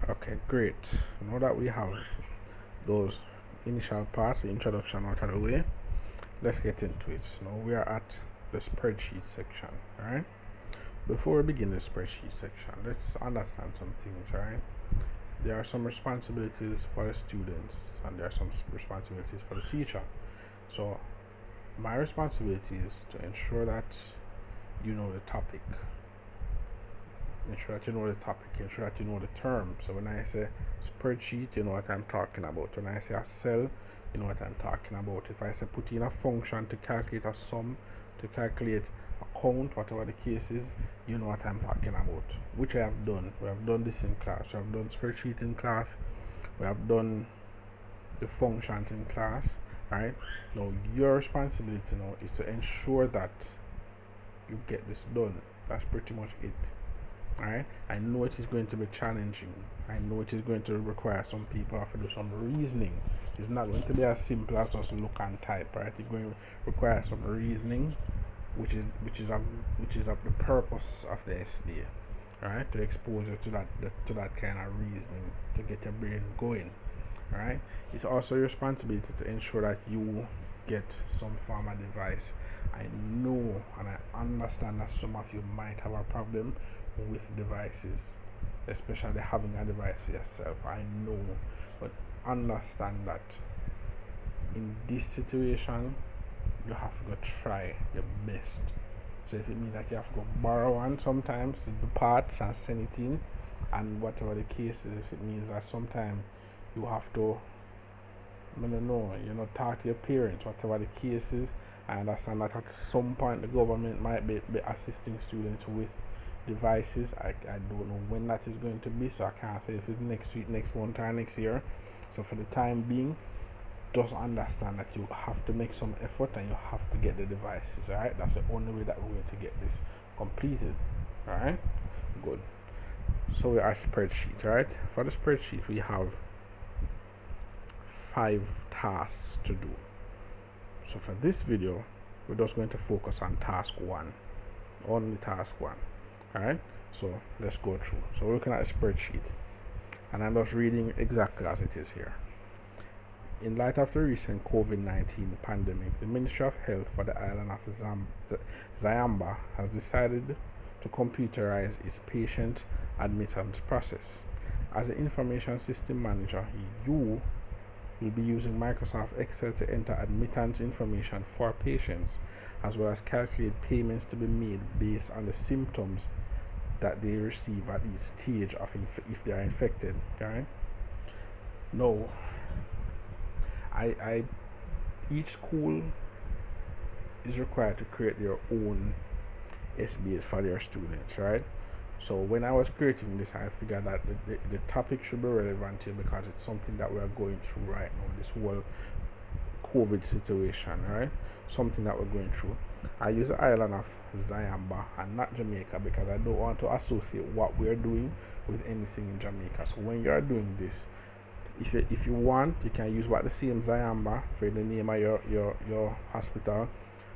Okay, great. Now that we have those initial parts, the introduction out of the way, let's get into it. Now we are at the spreadsheet section, alright? Before we begin the spreadsheet section, let's understand some things, alright? There are some responsibilities for the students and there are some responsibilities for the teacher. So my responsibility is to ensure that you know the topic, ensure that you know the topic, ensure that you know the term. So when I say spreadsheet, you know what I'm talking about. When I say a cell, you know what I'm talking about. If I say put in a function to calculate a sum, to calculate a count, whatever the case is, you know what I'm talking about, which I have done. We have done this in class. We have done spreadsheet in class. We have done the functions in class. Right? Now your responsibility now is to ensure that you get this done. That's pretty much it. Alright, I know it is going to be challenging. I know it is going to require some people have to do some reasoning. It's not going to be as simple as just look and type, right? It's going to require some reasoning, which is of the purpose of the SBA, right? To expose you to that kind of reasoning, to get your brain going. Alright, it's also your responsibility to ensure that you get some form of device. I know and I understand that some of you might have a problem with devices, especially having a device for yourself. I know, but understand that in this situation you have to go try your best. So if it means that you have to go borrow one sometimes, the parts and send it in, and whatever the case is, if it means that sometimes you have to, I don't know, talk to your parents, whatever the case is. I understand that at some point the government might be assisting students with devices. I don't know when that is going to be, so I can't say if it's next week, next month, or next year. So for the time being, just understand that you have to make some effort and you have to get the devices. Alright, that's the only way that we're going to get this completed. Alright, good. So we are spreadsheet. Alright, for the spreadsheet we have 5 tasks to do. So for this video we're just going to focus on task 1, only task 1. Alright, so let's go through. So we're looking at a spreadsheet and I'm just reading exactly as it is here. In light of the recent COVID-19 pandemic, the Ministry of Health for the island of Zambia has decided to computerize its patient admittance process. As the information system manager, you will be using Microsoft Excel to enter admittance information for patients, as well as calculate payments to be made based on the symptoms that they receive at each stage of if they are infected. Right? No, each school is required to create their own SBAs for their students, right? So when I was creating this, I figured that the topic should be relevant here because it's something that we are going through right now, this whole COVID situation, right? Something that we're going through. I use the island of Zambia and not Jamaica because I don't want to associate what we're doing with anything in Jamaica. So when you're doing this, if you want, you can use what the same Zambia for the name of your hospital,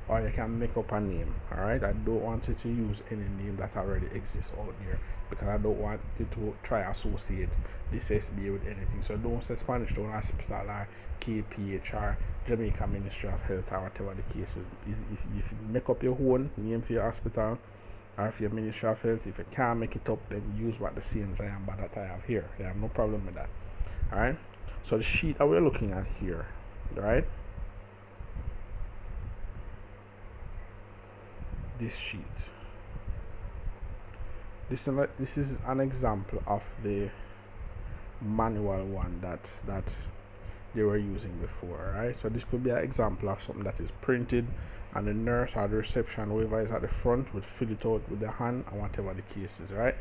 or you can make up a name. Alright, I don't want you to use any name that already exists out there because I don't want you to try associate this SBA with anything. So don't say Spanish Town Hospital or KPH or Jamaica Ministry of Health or whatever the case is. If you make up your own name for your hospital or for your Ministry of Health, if you can't make it up, then use what the same Zambia that I have here. I have no problem with that. Alright, so the sheet that we're looking at here, right? This sheet. This is an example of the manual one that they were using before, right? So this could be an example of something that is printed and the nurse or the reception, whoever is at the front, would fill it out with their hand and whatever the case is, right?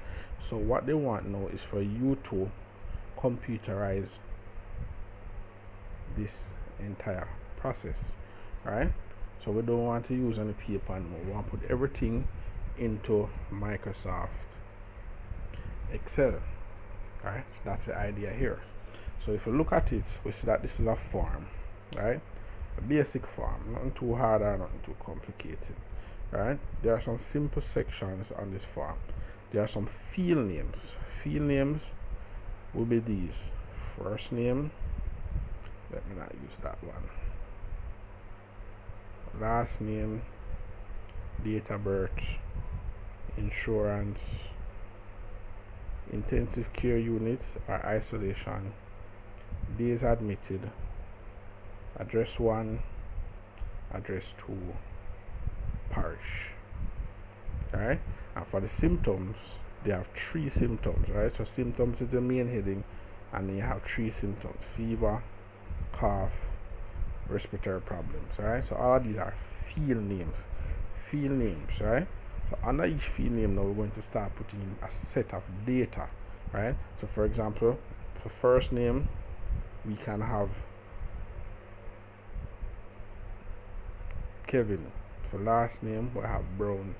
So what they want now is for you to computerize this entire process, right? So we don't want to use any paper anymore. We want to put everything into Microsoft Excel. Right? That's the idea here. So if you look at it, we see that this is a form, right? A basic form, nothing too hard or nothing too complicated. Right? There are some simple sections on this form. There are some field names. Field names will be these: first name, let me not use that one, last name, date of birth, insurance, intensive care unit or isolation, days admitted, address 1, address 2, parish. Alright, and for the symptoms, they have 3 symptoms. Right, so symptoms is the main heading, and then you have 3 symptoms: fever, cough, respiratory problems. Right, so all of these are field names. Right, so under each field name now we're going to start putting in a set of data. Right, so for example, for first name we can have Kevin. For last name we have Brown.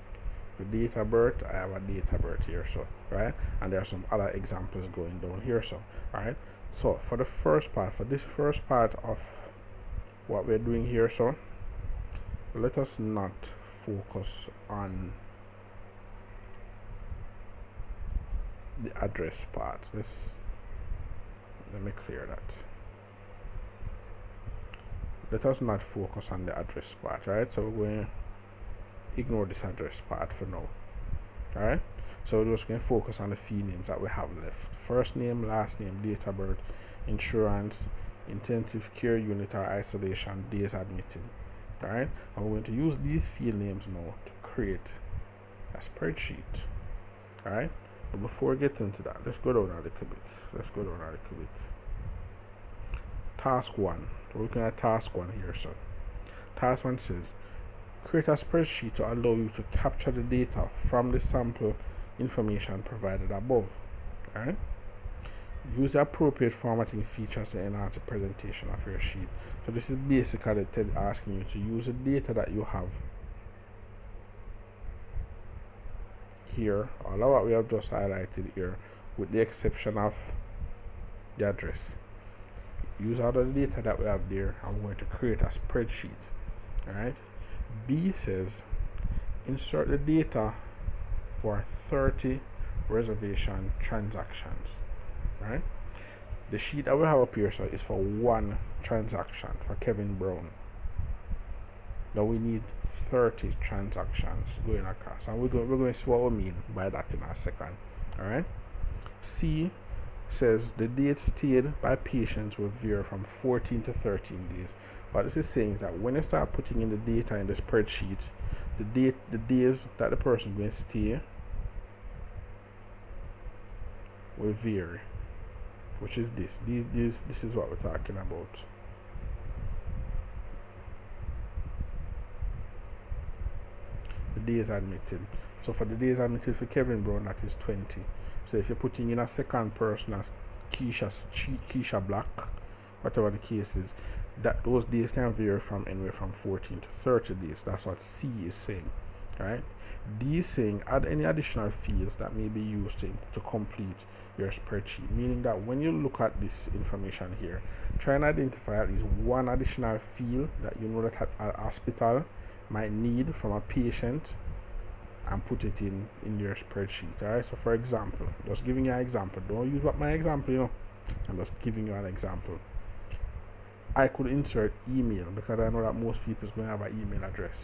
For date of birth, I have a date of birth here, so right, and there are some other examples going down here. So alright, so for the first part, for this first part of what we're doing here, so let us not focus on the address part. Let me clear that. Let us not focus on the address part, right? So we're going to ignore this address part for now. Alright, so we're just going to focus on the field names that we have left: first name, last name, date of birth, insurance, intensive care unit or isolation, days admitted. Alright, and we're going to use these field names now to create a spreadsheet. Alright, but before we get into that, let's go down a little bit. Task 1. We're looking at task 1 here. So task 1 says create a spreadsheet to allow you to capture the data from the sample information provided above. Alright, use the appropriate formatting features to enhance the presentation of your sheet. So this is basically asking you to use the data that you have here, all of what we have just highlighted here, with the exception of the address. Use all the data that we have there, and we're going to create a spreadsheet. Alright, B says insert the data for 30 reservation transactions. Right, the sheet that we have up here, so is for 1 transaction for Kevin Brown. Now we need 30 transactions going across, and we're going to see what we mean by that in a second. Alright, C says the dates stayed by patients will vary from 14 to 13 days. What this is saying is that when you start putting in the data in the spreadsheet, the days that the person is going to stay will vary, which is this. This is what we're talking about. The days admitted. So for the days admitted for Kevin Brown, that is 20. So if you're putting in a second person as Keisha Black, whatever the case is, that those days can vary from anywhere from 14 to 30 days. That's what C is saying. Right? D is saying add any additional fields that may be used to complete your spreadsheet, meaning that when you look at this information here, try and identify at least one additional field that you know that a hospital might need from a patient, and put it in your spreadsheet. Alright, so for example, just giving you an example, don't use what my example, I'm just giving you an example. I could insert email because I know that most people is going to have an email address.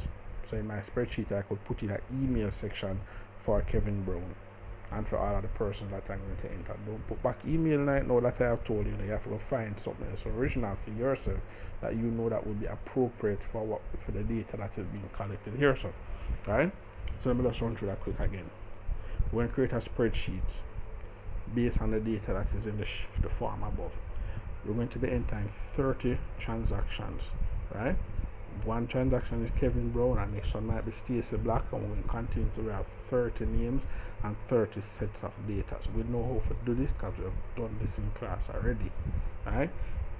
So in my spreadsheet I could put in an email section for Kevin Brown and for all of the persons that I'm going to enter. Don't put back email right now that I have told you. You have to go find something else original for yourself that you know that would be appropriate for the data that is being collected here. So alright, so let me just run through that quick again. We're going to create a spreadsheet based on the data that is in the form above. We're going to be entering 30 transactions, right? One transaction is Kevin Brown, and next one might be Stacey Black, and we're going to continue to have 30 names and 30 sets of data. So we know how to do this because we've done this in class already, right?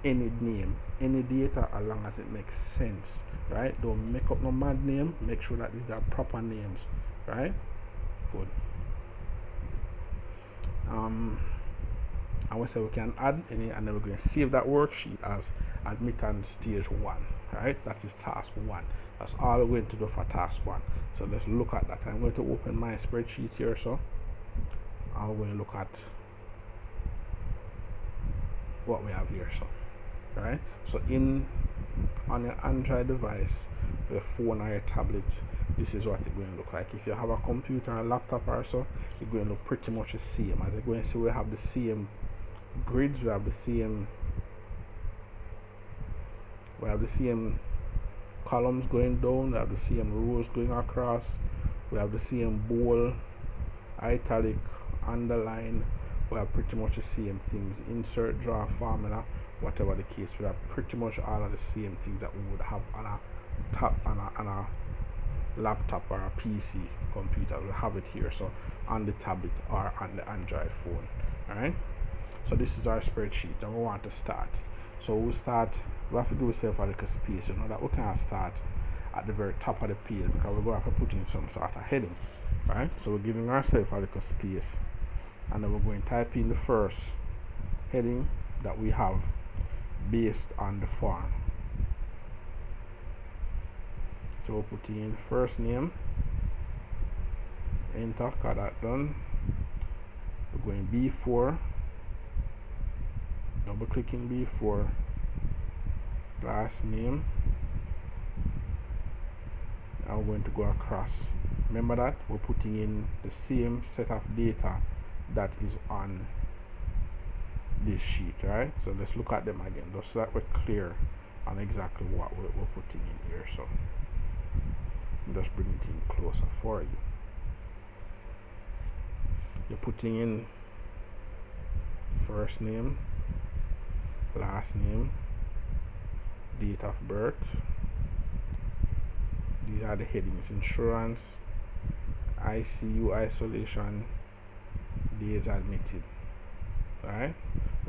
Any name, any data, as long as it makes sense, right? Don't make up no mad name. Make sure that these are proper names, right? Good. And we say we can add any, and then we're going to save that worksheet as admittance stage 1. Right, that is task 1. That's all we're going to do for task 1. So let's look at that. I'm going to open my spreadsheet here, so I'm going to look at what we have here. So right, so in on your Android device, your phone or your tablet, this is what it's going to look like. If you have a computer or a laptop or so, it's going to look pretty much the same. As you're going to see, we have the same grids, we have the same columns going down, we have the same rows going across, we have the same bold, italic, underline, we have pretty much the same things, insert, draw, formula, whatever the case. We have pretty much all of the same things that we would have on a laptop or a PC computer. We'll have it here, so on the tablet or on the Android phone. Alright, so this is our spreadsheet and we want to start. So we have to give ourselves a little space, that we can't start at the very top of the page because we're going to have to put in some sort of heading. Right, so we're giving ourselves a little space, and then we're going to type in the first heading that we have based on the form. So we'll put in the first name, enter, got that done. We're going B4, double clicking B4, last name. Now we're going to go across. Remember that we're putting in the same set of data that is on this sheet, right? So let's look at them again, just so that we're clear on exactly what we're putting in here. So just bring it in closer for you. You're putting in first name, last name, date of birth. These are the headings: insurance, ICU, isolation, days admitted. Alright,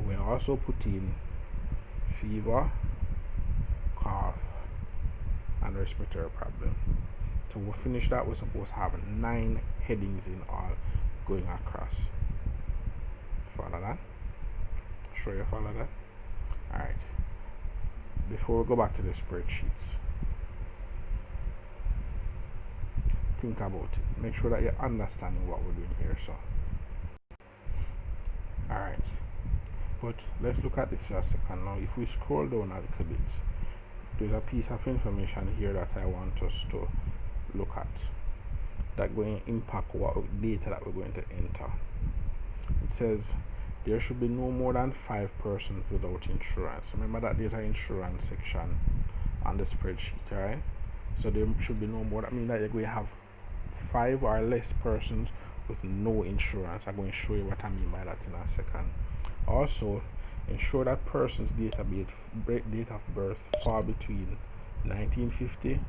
we also put in fever, cough, and respiratory problem. So we'll finish that. We're supposed to have 9 headings in all going across. Follow that? Sure you follow that? Alright, before we go back to the spreadsheets, think about it. Make sure that you're understanding what we're doing here. So alright, but let's look at this for a second now. If we scroll down a little bit, there's a piece of information here that I want us to look at that going to impact what data that we're going to enter. It says there should be no more than 5 persons without insurance. Remember that there's an insurance section on the spreadsheet, right? So there should be no more. That means that you're going to have 5 or less persons with no insurance. I'm going to show you what I mean by that in a second. Also, ensure that person's date of birth fall between 1950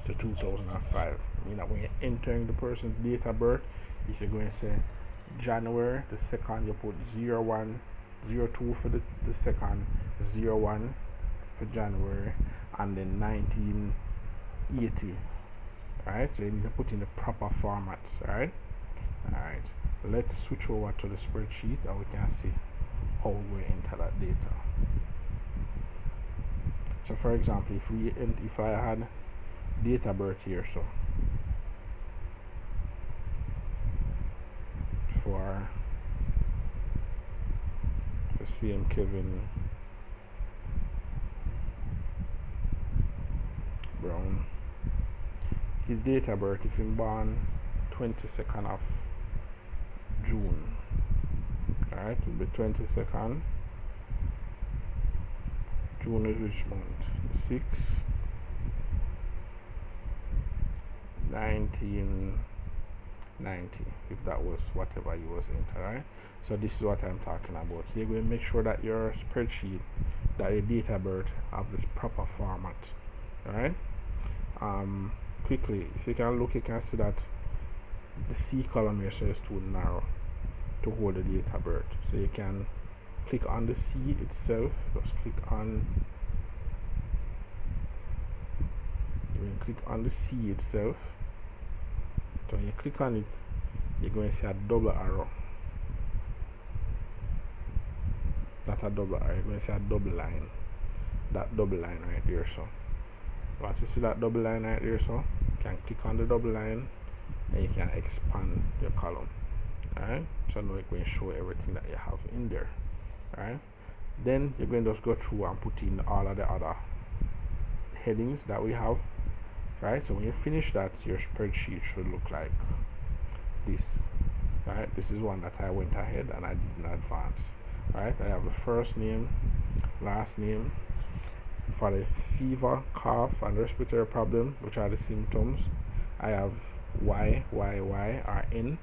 to 2005. I mean that when you're entering the person's date of birth, if you're going to say January the 2nd, you put 01, 02 for the second, 01 for January, and then 1980. Alright, so you need to put in the proper formats. Alright, let's switch over to the spreadsheet and we can see how we enter that data. So for example, if I had date of birth here, so for CM Kevin Brown, his date of birth, if he's born 22nd of June, alright, it will be 22nd. June is which month? 6, 1990, if that was whatever you was into, right? So this is what I'm talking about. You're going to make sure that your spreadsheet, that your date of birth have this proper format, alright? Quickly, if you can look, you can see that the C column here says too narrow to hold the date of birth. So you can click on the C itself. Just click on the C itself. So when you click on it, you're going to see a double arrow. Not a double arrow, you're going to see a double line. That double line right there. So once you see that double line right there, so you can click on the double line and you can expand your column. Alright, so now it's going to show everything that you have in there. Alright, Then you're going to just go through and put in all of the other headings that we have, right? So when you finish that, your spreadsheet should look like this, right? This is one that I went ahead and I did in advance, right? I have the first name, last name. For the fever, cough, and respiratory problem, which are the symptoms, I have Y or N.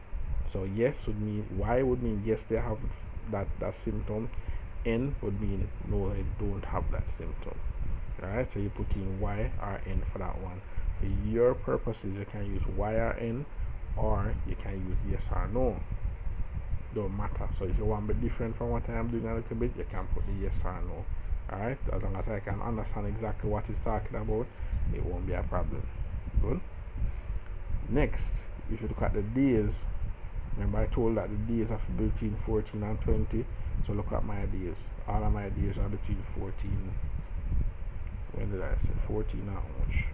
So yes would mean, Y would mean yes, they have that symptom. N would mean no, they don't have that symptom. Alright, so you put in Y or N for that one. For your purposes, you can use Y or N, or you can use yes or no. Don't matter. So if you want to be different from what I am doing a little bit, you can put the yes or no. Alright, as long as I can understand exactly what he's talking about, it won't be a problem. Good. Next, if you look at the days, remember I told that the days are between 14 and 20. So look at my days. All of my days are between 14. When did I say 14 and how much?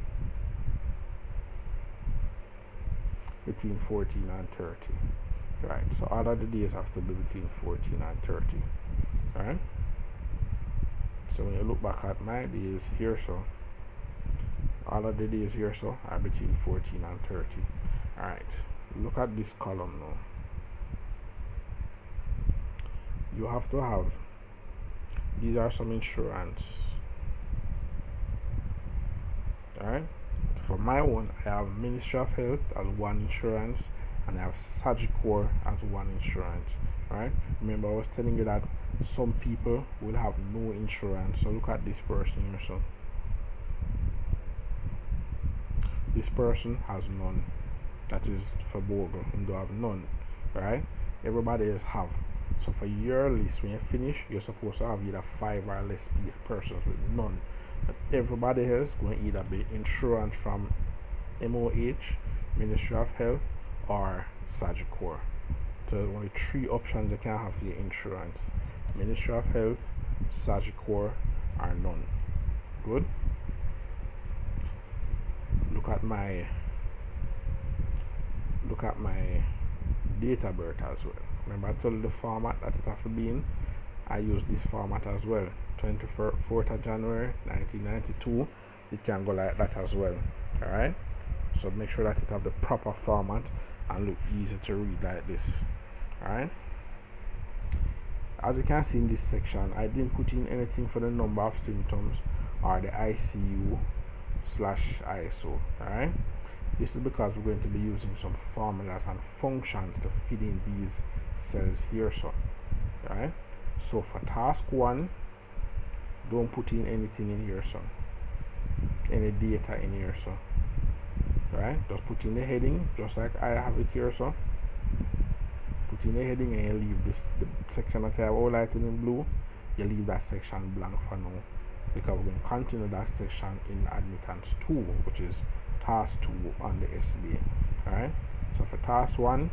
Between 14 and 30. Right, so all of the days have to be between 14 and 30. Alright. So when you look back at my days here, so all of the days here so are between 14 and 30. Alright, look at this column now. You have to have, these are some insurance. Alright, for my one, I have Ministry of Health as one insurance, and I have Sagicor as one insurance. Alright, remember I was telling you that some people will have no insurance. So look at this person here. So this person has none. That is for Bogle, whom do have none. Right? Everybody else have. So for your list, when you finish, you're supposed to have either 5 or less persons with none. But everybody else going to either be insurance from MOH, Ministry of Health, or Sagicor. So there's only 3 options you can have for your insurance: Ministry of Health, Sagicor, or none. Good. Look at my date of birth as well. Remember I told you the format that it has to be in. I use this format as well. 24th of January 1992. It can go like that as well. Alright. So make sure that it have the proper format and look easy to read like this. Alright. As you can see in this section, I didn't put in anything for the number of symptoms or the ICU/ISO. Alright. This is because we're going to be using some formulas and functions to fit in these cells here. So, alright. So for task 1, don't put in anything in here. So, any data in here. So, right. Just put in the heading, just like I have it here. So, put in the heading and you leave the section that I have highlighted in blue. You leave that section blank for now, because we're going to continue that section in admittance 2, which is task 2 on the SBA. Alright, so for task 1,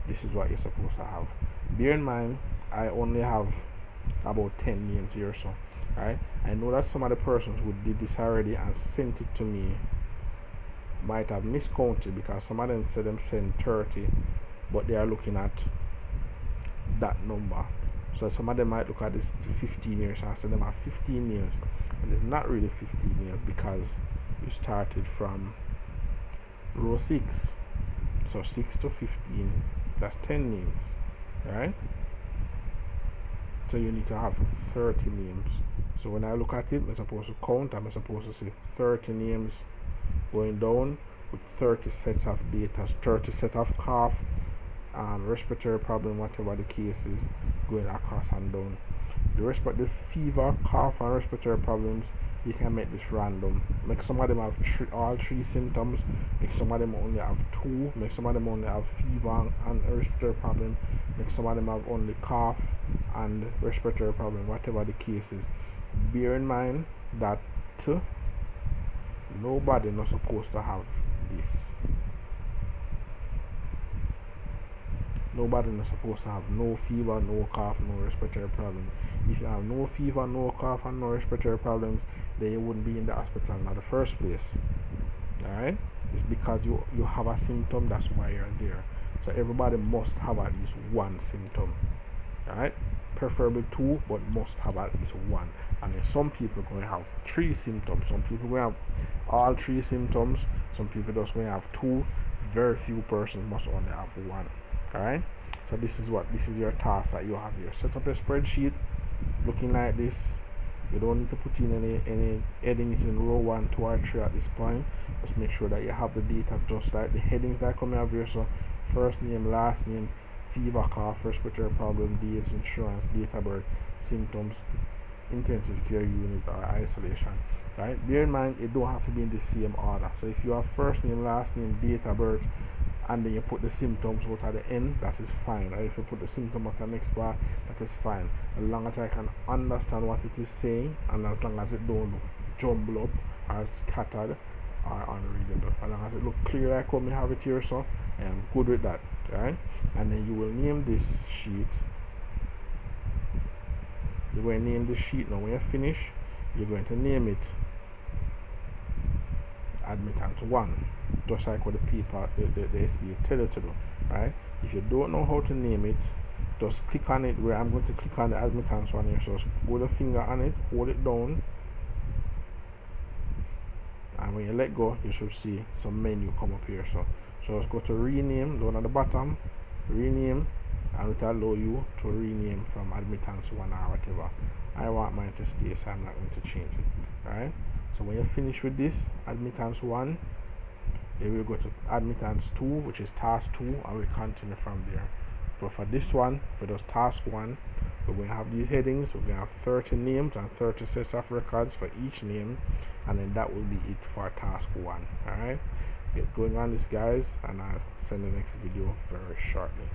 this is what you're supposed to have. Bear in mind, I only have about 10 names here. So, alright, I know that some of the persons who did this already and sent it to me might have miscounted, because some of them said them sent 30, but they are looking at that number. So some of them might look at this 15 years and say them have 15 names, and it's not really 15 names, because you started from row 6. So 6 to 15, that's 10 names, right? So you need to have 30 names. So when I look at it, I'm supposed to count. I'm supposed to say 30 names going down with 30 sets of data, 30 sets of cough, respiratory problem, whatever the case is, going across and down. The fever, cough, and respiratory problems, you can make this random. Make some of them have all 3 symptoms. Make some of them only have 2. Make some of them only have fever and respiratory problem. Make some of them have only cough and respiratory problem, whatever the case is. Bear in mind that nobody not supposed to have this. Nobody is supposed to have no fever, no cough, no respiratory problem. If you have no fever, no cough, and no respiratory problems, then you wouldn't be in the hospital in the first place. Alright? It's because you have a symptom, that's why you're there. So everybody must have at least one symptom. Alright? preferably 2, but must have at least 1. And then some people going to have 3 symptoms, some people going to have all 3 symptoms, some people just going to have 2. Very few persons must only have 1. Alright, so this is your task that you have here. Set up a spreadsheet looking like this. You don't need to put in any headings in row 1, 2, or 3 at this point. Just make sure that you have the data just like the headings that come out here. So first name, last name, fever, cough, respiratory problem, dates, insurance, date of birth, symptoms, intensive care unit or isolation. Right, bear in mind it don't have to be in the same order. So if you have first name, last name, date of birth, and then you put the symptoms out at the end, that is fine. Or if you put the symptom at the next part, that is fine, as long as I can understand what it is saying, and as long as it don't look jumbled up or scattered or unreadable. As long as it look clear like how we have it here, so I am good with that. Right, and then you will name this sheet. You're going to name the sheet. Now when you finish, you're going to name it admittance 1, just like what the people the SBA tell you to do. Right, if you don't know how to name it, just click on it where I'm going to click on the admittance 1 here. So hold a finger on it, hold it down, and when you let go, you should see some menu come up here. So just go to rename down at the bottom, rename, and it will allow you to rename from admittance 1 or whatever. I want mine to stay, so I'm not going to change it. Alright, so when you finish with this admittance 1, you will go to admittance 2, which is task 2, and we continue from there. So for this one, for this task 1, we're going to have these headings. We're going to have 30 names and 30 sets of records for each name, and then that will be it for task 1. Alright, get going on this, guys, and I'll send the next video very shortly.